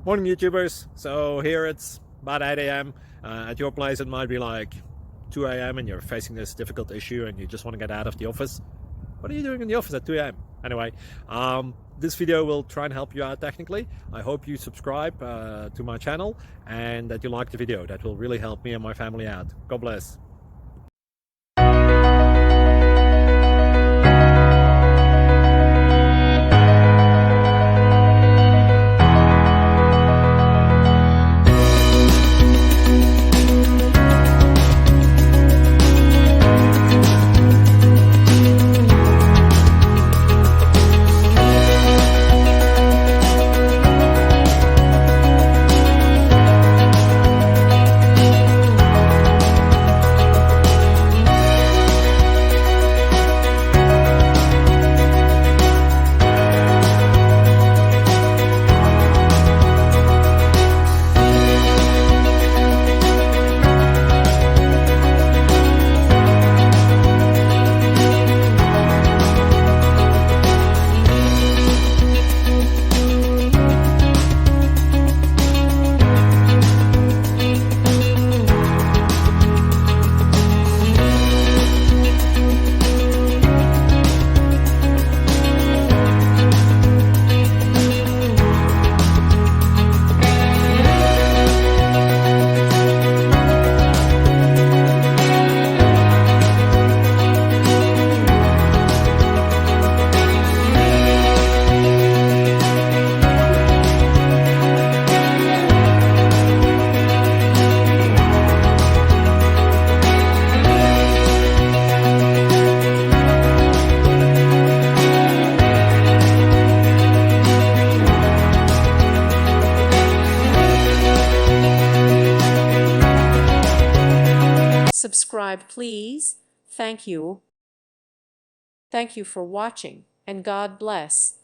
Morning YouTubers. So here it's about 8 a.m. At your place it might be like 2 a.m. and you're facing this difficult issue and you just want to get out of the office. What are you doing in the office at 2 a.m.? Anyway, this video will try and help you out technically. I hope you subscribe to my channel and that you like the video. That will really help me and my family out. God bless. Subscribe, please. Thank you. Thank you for watching, and God bless.